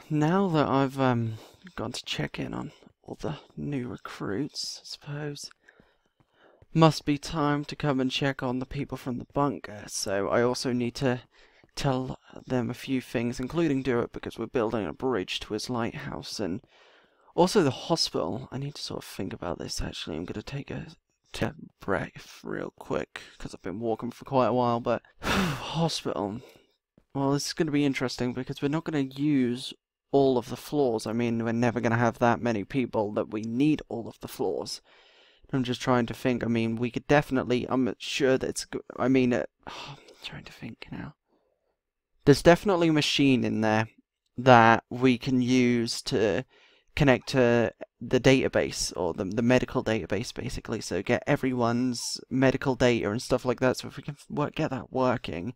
now that I've gone to check in on all the new recruits, I suppose must be time to come and check on the people from the bunker. So I also need to tell them a few things, including do it because we're building a bridge to his lighthouse, and also the hospital. I need to sort of think about this actually. I'm going to take a breath real quick because I've been walking for quite a while, but hospital. Well, this is going to be interesting because we're not going to use all of the floors. I mean, we're never going to have that many people that we need all of the floors. I'm just trying to think. I mean, we could definitely, I'm sure that it's, I mean, I'm trying to think now. There's definitely a machine in there that we can use to connect to the database, or the medical database, basically. So get everyone's medical data and stuff like that. So if we can get that working,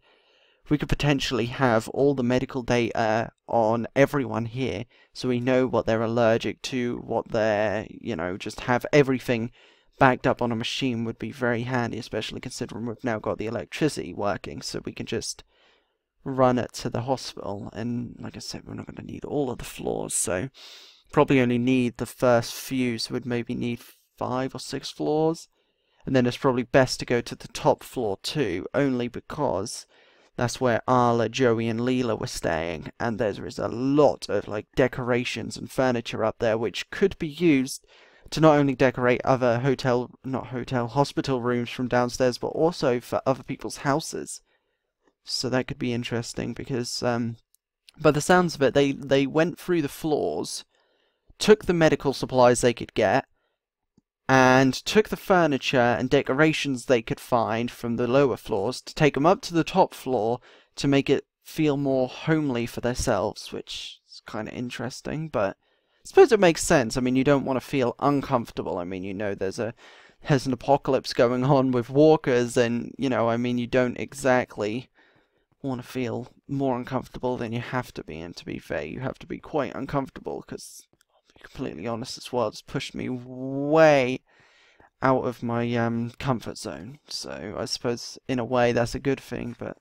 we could potentially have all the medical data on everyone here, so we know what they're allergic to, what they're, you know, just have everything backed up on a machine would be very handy, especially considering we've now got the electricity working, so we can just run it to the hospital. And like I said, we're not going to need all of the floors, so probably only need the first few, so we'd maybe need 5 or 6 floors, and then it's probably best to go to the top floor too, only because that's where Arla, Joey, and Leela were staying, and there is a lot of like decorations and furniture up there, which could be used to not only decorate other hospital rooms from downstairs, but also for other people's houses. So that could be interesting because, by the sounds of it, they went through the floors, took the medical supplies they could get, and took the furniture and decorations they could find from the lower floors to take them up to the top floor to make it feel more homely for themselves, which is kind of interesting, but I suppose it makes sense. I mean, you don't want to feel uncomfortable. I mean, you know, there's an apocalypse going on with walkers, and, you know, I mean, you don't exactly want to feel more uncomfortable than you have to be, and to be fair, you have to be quite uncomfortable, because, I'll be completely honest, this world has pushed me way out of my comfort zone, so I suppose in a way that's a good thing. But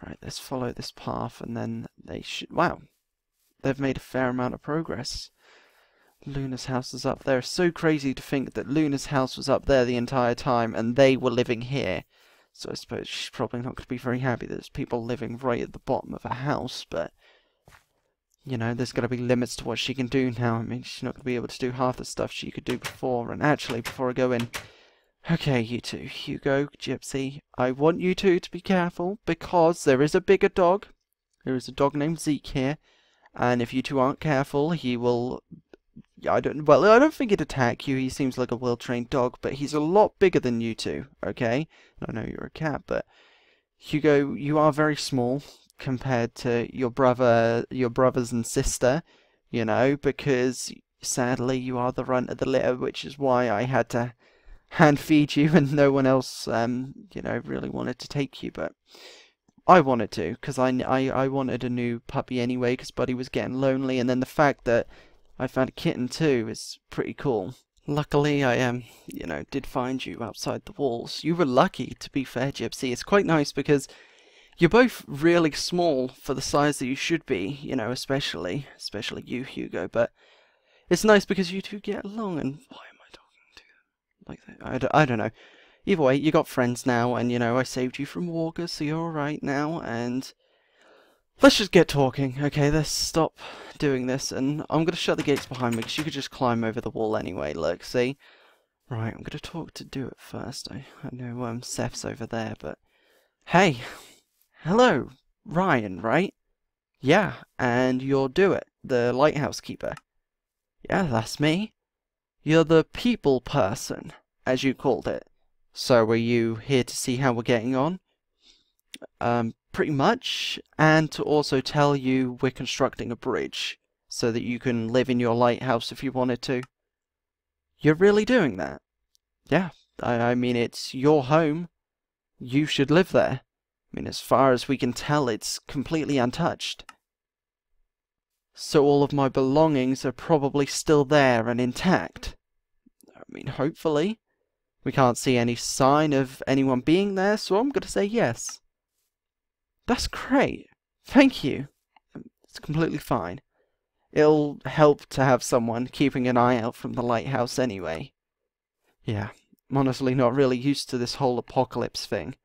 right, let's follow this path, and then they should, wow, they've made a fair amount of progress. Luna's house is up there. It's so crazy to think that Luna's house was up there the entire time and they were living here. So I suppose she's probably not going to be very happy that there's people living right at the bottom of her house, but, you know, there's got to be limits to what she can do now. I mean, she's not going to be able to do half the stuff she could do before. And actually, before I go in, okay, you two, Hugo, Gypsy, I want you two to be careful, because there is a bigger dog. There is a dog named Zeke here, and if you two aren't careful, he will... I don't think he'd attack you. He seems like a well-trained dog, but he's a lot bigger than you two, okay? I know you're a cat, but Hugo, you are very small compared to your brothers and sister, you know, because sadly you are the runt of the litter, which is why I had to hand feed you, and no one else, you know, really wanted to take you, but I wanted to, because I wanted a new puppy anyway, because Buddy was getting lonely, and then the fact that I found a kitten too is pretty cool. Luckily, I, you know, did find you outside the walls. You were lucky, to be fair, Gypsy. It's quite nice because you're both really small for the size that you should be, you know, especially you, Hugo. But it's nice because you two get along, and why am I talking to them like that? I don't know. Either way, you got friends now, and, you know, I saved you from walkers, so you're alright now, and let's just get talking, okay? Let's stop doing this, and I'm going to shut the gates behind me, because you could just climb over the wall anyway, look, see? Right, I'm going to talk to Do It first. I know Seth's over there, but... Hey! Hello! Ryan, right? Yeah, and you're Do It, the lighthouse keeper. Yeah, that's me. You're the people person, as you called it. So are you here to see how we're getting on? Pretty much, and to also tell you we're constructing a bridge, so that you can live in your lighthouse if you wanted to. You're really doing that? Yeah, I mean, it's your home. You should live there. I mean, as far as we can tell, it's completely untouched. So all of my belongings are probably still there and intact. I mean, hopefully. We can't see any sign of anyone being there, so I'm going to say yes. That's great. Thank you. It's completely fine. It'll help to have someone keeping an eye out from the lighthouse anyway. Yeah, I'm honestly not really used to this whole apocalypse thing.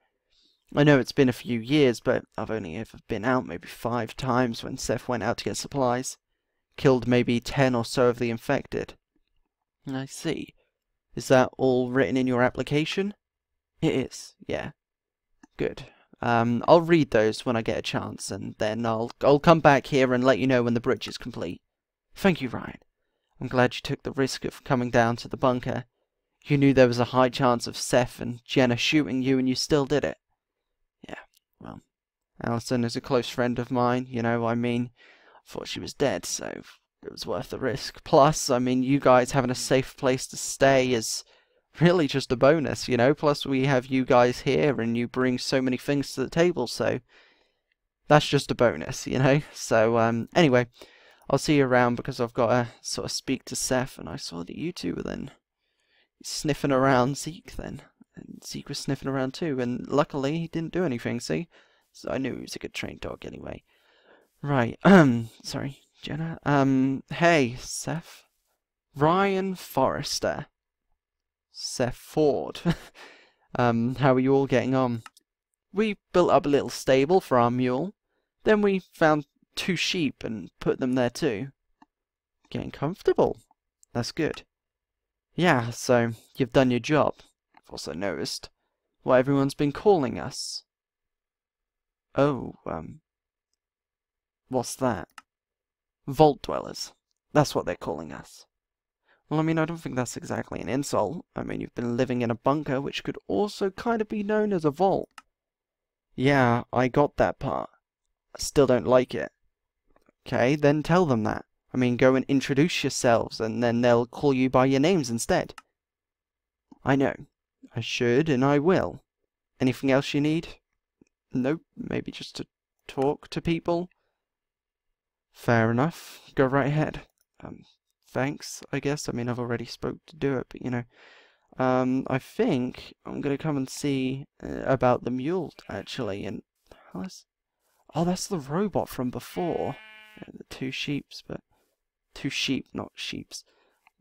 I know it's been a few years, but I've only ever been out maybe 5 times when Seth went out to get supplies. Killed maybe 10 or so of the infected. I see. Is that all written in your application? It is, yeah. Good. I'll read those when I get a chance, and then I'll come back here and let you know when the bridge is complete. Thank you, Ryan. I'm glad you took the risk of coming down to the bunker. You knew there was a high chance of Seth and Jenna shooting you, and you still did it. Yeah, well, Alison is a close friend of mine, I thought she was dead, so it was worth the risk. Plus, you guys having a safe place to stay is really just a bonus, Plus, we have you guys here, and you bring so many things to the table, so that's just a bonus, So, anyway, I'll see you around because I've got to sort of speak to Seth, and I saw that you two were then sniffing around Zeke then. And Zeke was sniffing around too, and luckily he didn't do anything, see? So I knew he was a good trained dog anyway. Right, sorry, Jenna. Hey, Seth. Ryan Forrester. Seth Ford. How are you all getting on? We built up a little stable for our mule. Then we found 2 sheep and put them there too. Getting comfortable. That's good. Yeah, so you've done your job. I've also noticed what everyone's been calling us. Oh, what's that? Vault dwellers. That's what they're calling us. Well, I don't think that's exactly an insult. You've been living in a bunker, which could also kind of be known as a vault. Yeah, I got that part. I still don't like it. Okay, then tell them that. Go and introduce yourselves, and then they'll call you by your names instead. I know. I should, and I will. Anything else you need? Nope, maybe just to talk to people? Fair enough. Go right ahead. Thanks, I guess. I've already spoke to do it, but, I think I'm gonna come and see about the mule, actually, and... Oh, that's the robot from before. The 2 sheeps, but... 2 sheep, not sheeps.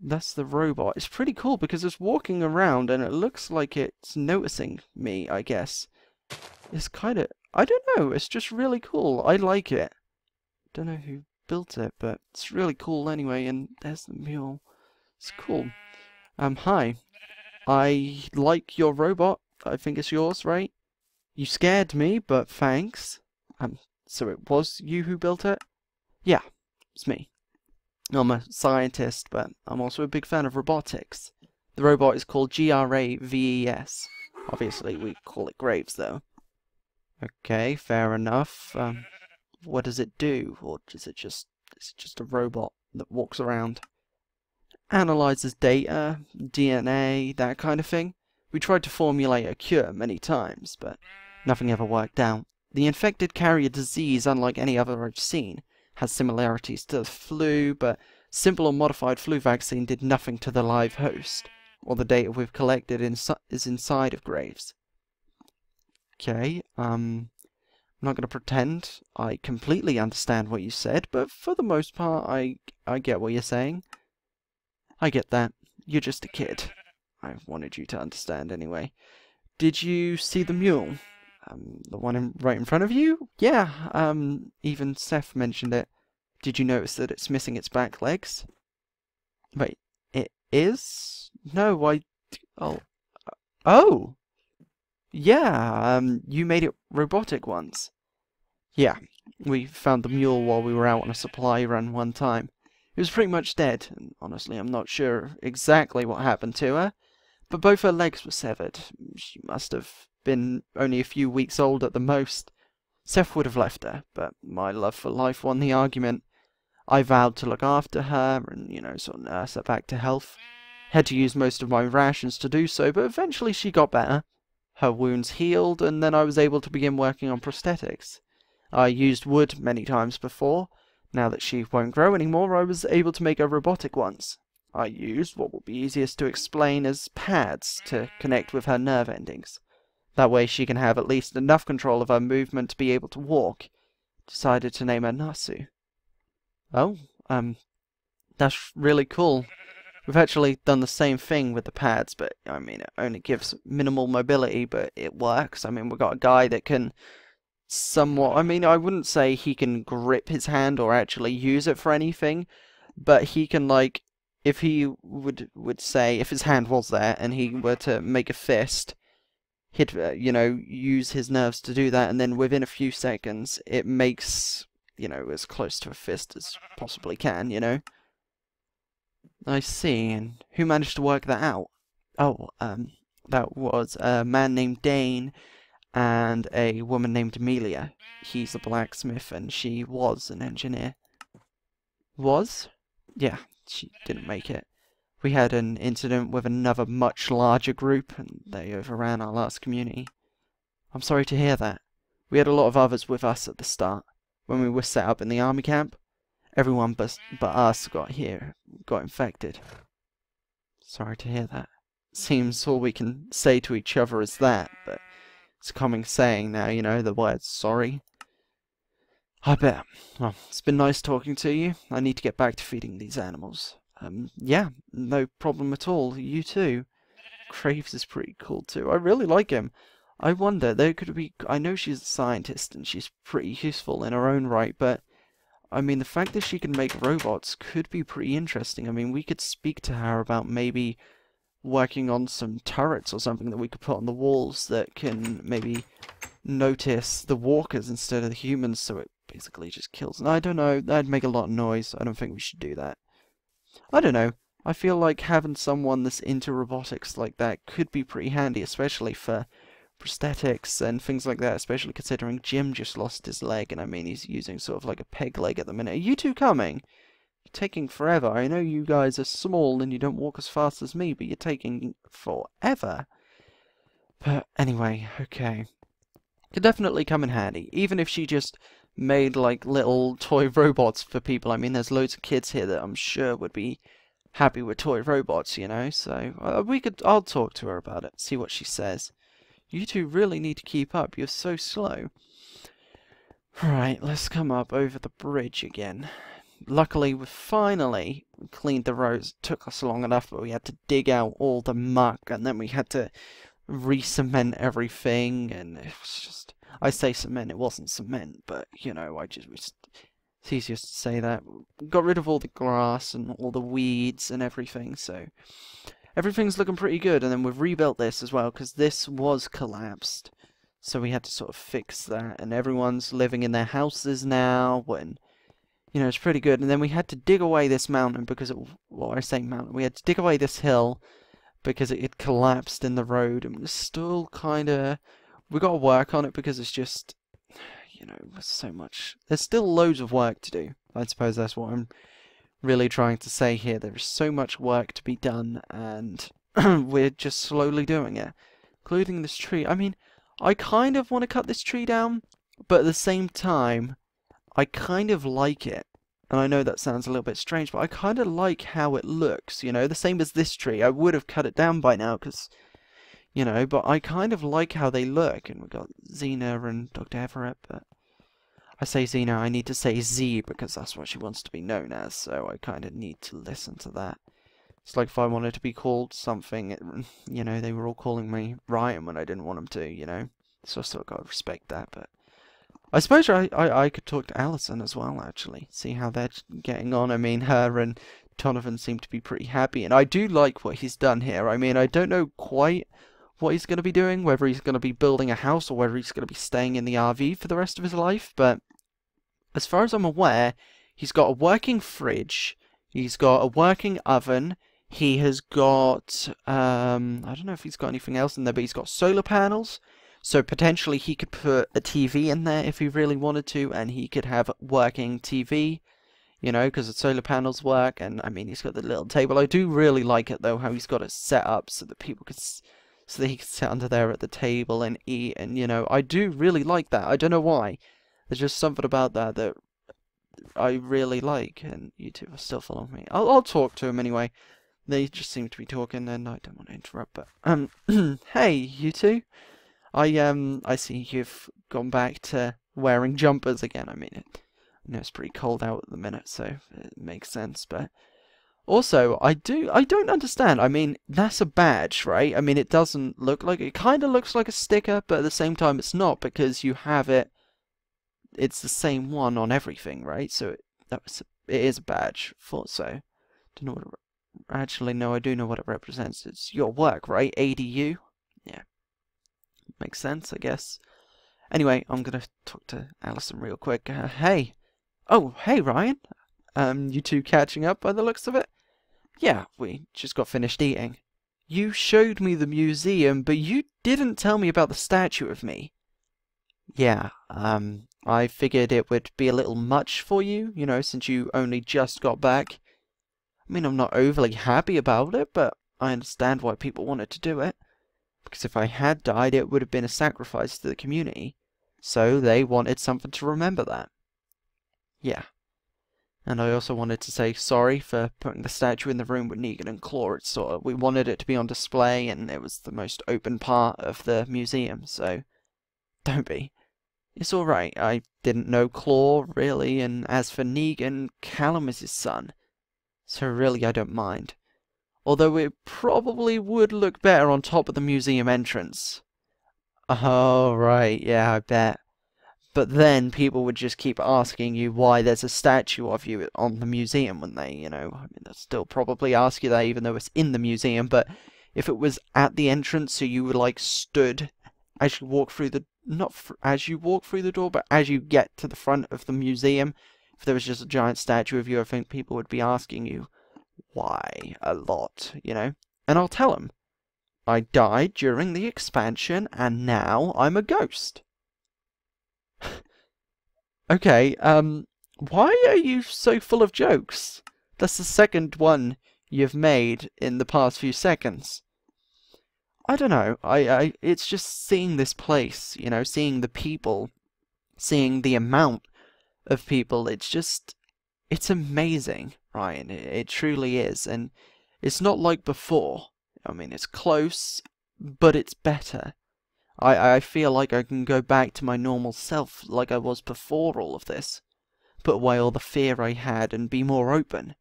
That's the robot. It's pretty cool because it's walking around and it looks like it's noticing me, I guess. It's kind of... I don't know, it's just really cool. I like it. Don't know who built it, but it's really cool anyway, and there's the mule. It's cool. Hi. I like your robot. I think it's yours, right? You scared me, but thanks. So it was you who built it? Yeah, it's me. I'm a scientist, but I'm also a big fan of robotics. The robot is called GRAVES. Obviously, we call it Graves, though. Okay, fair enough. What does it do? Or is it just a robot that walks around? Analyzes data, DNA, that kind of thing. We tried to formulate a cure many times, but nothing ever worked out. The infected carry a disease unlike any other I've seen. Has similarities to the flu, but simple or modified flu vaccine did nothing to the live host. All the data we've collected is inside of Graves. Okay, I'm not going to pretend I completely understand what you said, but for the most part, I get what you're saying. I get that. You're just a kid. I wanted you to understand anyway. Did you see the mule? The one right in front of you? Yeah, even Seth mentioned it. Did you notice that it's missing its back legs? Wait, it is? No, Oh! Yeah, you made it robotic once. Yeah, we found the mule while we were out on a supply run one time. It was pretty much dead, and honestly I'm not sure exactly what happened to her, but both her legs were severed. She must have been only a few weeks old at the most. Seth would have left her, but my love for life won the argument. I vowed to look after her and, sort of nurse her back to health. Had to use most of my rations to do so, but eventually she got better. Her wounds healed, and then I was able to begin working on prosthetics. I used wood many times before. Now that she won't grow anymore, I was able to make her robotic ones. I used what will be easiest to explain as pads to connect with her nerve endings. That way she can have at least enough control of her movement to be able to walk. Decided to name her Nasu. Oh, That's really cool. We've actually done the same thing with the pads, but I mean, it only gives minimal mobility, but it works. I mean, we've got a guy that can somewhat, I mean, I wouldn't say he can grip his hand or actually use it for anything, but he can, like, if he would say, if his hand was there and he were to make a fist, he'd, use his nerves to do that, and then within a few seconds, it makes, as close to a fist as possibly can. I see, and who managed to work that out? Oh, that was a man named Dane and a woman named Amelia. He's a blacksmith and she was an engineer. Was? Yeah, she didn't make it. We had an incident with another much larger group and they overran our last community. I'm sorry to hear that. We had a lot of others with us at the start, when we were set up in the army camp. Everyone but us got infected. Sorry to hear that. Seems all we can say to each other is that, but it's a common saying now, the word sorry. I bet. Well, it's been nice talking to you. I need to get back to feeding these animals. Yeah, no problem at all. You too. Graves is pretty cool too. I really like him. I wonder, there could be... I know she's a scientist and she's pretty useful in her own right, but I mean, the fact that she can make robots could be pretty interesting. I mean, we could speak to her about maybe working on some turrets or something that we could put on the walls that can maybe notice the walkers instead of the humans, so it basically just kills. And I don't know, that'd make a lot of noise. I don't think we should do that. I don't know. I feel like having someone that's into robotics like that could be pretty handy, especially for prosthetics and things like that, especially considering Jim just lost his leg, and I mean, he's using sort of like a peg leg at the minute. Are you two coming? You're taking forever. I know you guys are small and you don't walk as fast as me, but you're taking forever. But anyway, okay. Could definitely come in handy, even if she just made like little toy robots for people. I mean, there's loads of kids here that I'm sure would be happy with toy robots, so I'll talk to her about it, see what she says. You two really need to keep up, you're so slow. Right, let's come up over the bridge again. Luckily, we finally cleaned the roads. It took us long enough, but we had to dig out all the muck, and then we had to re-cement everything, and it was just... I say cement, it wasn't cement, but, it's easier to say that. Got rid of all the grass and all the weeds and everything, so... Everything's looking pretty good, and then we've rebuilt this as well, because this was collapsed. So we had to sort of fix that, and everyone's living in their houses now, and, it's pretty good. And then we had to dig away this mountain, because well, I say mountain, we had to dig away this hill, because it had collapsed in the road, and it's still kinda... we got to work on it, because it's just, so much... There's still loads of work to do. I suppose that's what I'm really trying to say here. There is so much work to be done, and we're just slowly doing it. Including this tree. I mean, I kind of want to cut this tree down, but at the same time, I kind of like it. And I know that sounds a little bit strange, but I kind of like how it looks, the same as this tree. I would have cut it down by now, because, but I kind of like how they look. And we've got Xena and Dr. Everett, but... I say Xena, I need to say Z because that's what she wants to be known as, so I kind of need to listen to that. It's like if I wanted to be called something, they were all calling me Ryan when I didn't want them to, so I still gotta respect that, but... I suppose I could talk to Allison as well, actually, see how they're getting on. I mean, her and Donovan seem to be pretty happy, and I do like what he's done here. I mean, I don't know quite what he's going to be doing, whether he's going to be building a house or whether he's going to be staying in the RV for the rest of his life, but as far as I'm aware, he's got a working fridge, he's got a working oven, he has got, I don't know if he's got anything else in there, but he's got solar panels, so potentially he could put a TV in there if he really wanted to, and he could have working TV, because the solar panels work, and I mean, he's got the little table. I do really like it, though, how he's got it set up so that people could... so that he could sit under there at the table and eat, and, I do really like that. I don't know why. There's just something about that that I really like, and you two are still following me. I'll talk to him anyway. They just seem to be talking, and I don't want to interrupt, but, hey, you two. I see you've gone back to wearing jumpers again. I mean, I know it's pretty cold out at the minute, so it makes sense, but also, I don't understand. I mean, that's a badge, right? I mean, it doesn't look like, it kind of looks like a sticker, but at the same time it's not, because you have it, it's the same one on everything, right? So it is a badge. Thought so. Don't know what it, actually, no, I do know what it represents. It's your work, right? ADU? Yeah. Makes sense, I guess. Anyway, I'm gonna talk to Alison real quick. Hey. Oh, hey, Ryan. You two catching up by the looks of it? Yeah, we just got finished eating. You showed me the museum, but you didn't tell me about the statue of me. Yeah, I figured it would be a little much for you, you know, since you only just got back. I mean, I'm not overly happy about it, but I understand why people wanted to do it. Because if I had died, it would have been a sacrifice to the community. So they wanted something to remember that. Yeah. And I also wanted to say sorry for putting the statue in the room with Negan and Claw. It's sort of, we wanted it to be on display, and it was the most open part of the museum, so don't be. It's alright, I didn't know Claw, really, and as for Negan, Callum is his son. So really I don't mind. Although it probably would look better on top of the museum entrance. Oh, right, yeah, I bet. But then people would just keep asking you why there's a statue of you on the museum, wouldn't they? You know, I mean, they'll still probably ask you that even though it's in the museum, but if it was at the entrance, so you were like stood as you walk through the, not as you walk through the door, but as you get to the front of the museum, if there was just a giant statue of you, I think people would be asking you why a lot, you know? And I'll tell them, I died during the expansion, and now I'm a ghost. Okay, why are you so full of jokes? That's the second one you've made in the past few seconds. I don't know, it's just seeing this place, you know, seeing the people, seeing the amount of people, it's amazing, Ryan, it truly is, and it's not like before. I mean, it's close, but it's better. I feel like I can go back to my normal self like I was before all of this. Put away all the fear I had and be more open.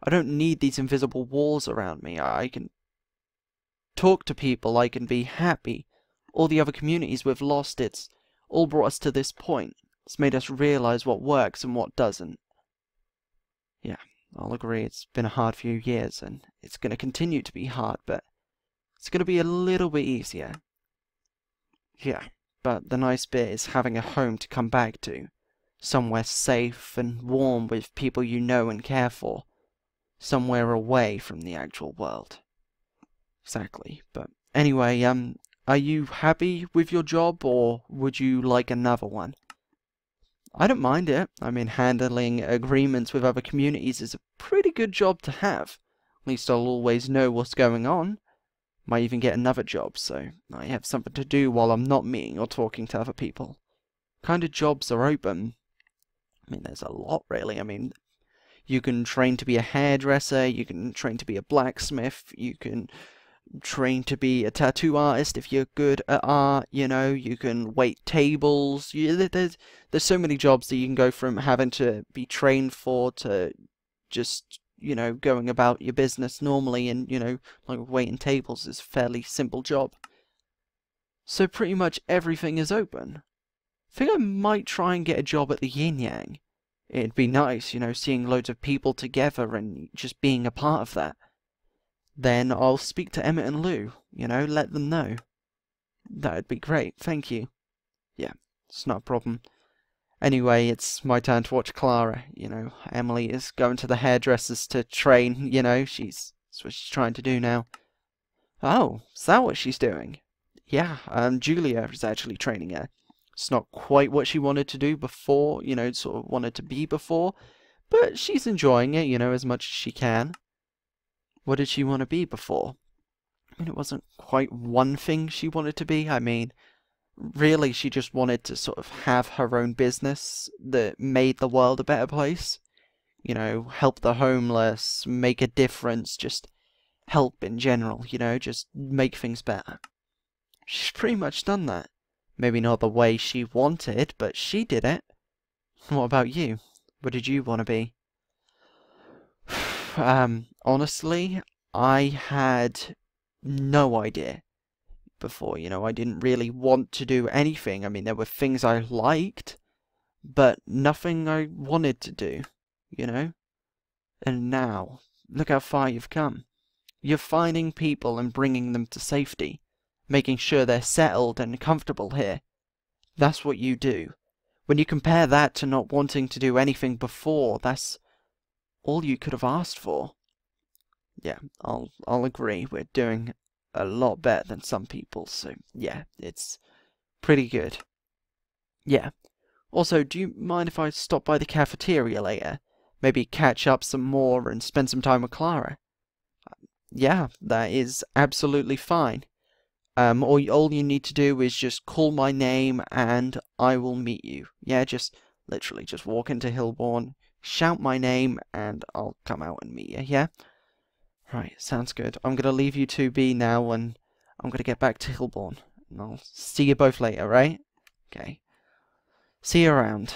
I don't need these invisible walls around me. I can talk to people, I can be happy. All the other communities we've lost, it's all brought us to this point. It's made us realise what works and what doesn't. Yeah, I'll agree, it's been a hard few years, and it's going to continue to be hard, but it's going to be a little bit easier. Yeah, but the nice bit is having a home to come back to. Somewhere safe and warm with people you know and care for. Somewhere away from the actual world. Exactly, but anyway, are you happy with your job, or would you like another one? I don't mind it. I mean, handling agreements with other communities is a pretty good job to have. At least I'll always know what's going on. Might even get another job, so I have something to do while I'm not meeting or talking to other people. What kind of jobs are open? I mean, there's a lot, really. I mean, you can train to be a hairdresser, you can train to be a blacksmith, you can train to be a tattoo artist if you're good at art, you know, you can wait tables. There's so many jobs that you can go from having to be trained for to just, you know, going about your business normally, and, you know, like waiting tables is a fairly simple job. So pretty much everything is open. I think I might try and get a job at the Yin Yang. It'd be nice, you know, seeing loads of people together and just being a part of that. Then I'll speak to Emmett and Lou, you know, let them know. That'd be great, thank you. Yeah, it's not a problem. Anyway, it's my turn to watch Clara, you know. Emily is going to the hairdressers to train, you know, that's what she's trying to do now. Oh, is that what she's doing? Yeah, Julia is actually training her. It's not quite what she wanted to do before, you know, sort of wanted to be before, but she's enjoying it, you know, as much as she can. What did she want to be before? I mean, it wasn't quite one thing she wanted to be. I mean, really, she just wanted to sort of have her own business that made the world a better place. You know, help the homeless, make a difference, just help in general, you know, just make things better. She's pretty much done that. Maybe not the way she wanted, but she did it. What about you? What did you want to be? Honestly, I had no idea before. You know, I didn't really want to do anything. I mean, there were things I liked, but nothing I wanted to do, you know? And now, look how far you've come. You're finding people and bringing them to safety, making sure they're settled and comfortable here. That's what you do. When you compare that to not wanting to do anything before, that's all you could have asked for. Yeah, I'll agree. We're doing a lot better than some people, so yeah, it's pretty good. Yeah. Also, do you mind if I stop by the cafeteria later? Maybe catch up some more and spend some time with Clara? Yeah, that is absolutely fine. All you need to do is just call my name and I will meet you. Yeah, literally just walk into Hillbourne, shout my name, and I'll come out and meet you, yeah? Right, sounds good. I'm gonna leave you two be now, and I'm gonna get back to Hillbourne. And I'll see you both later, right? Okay. See you around.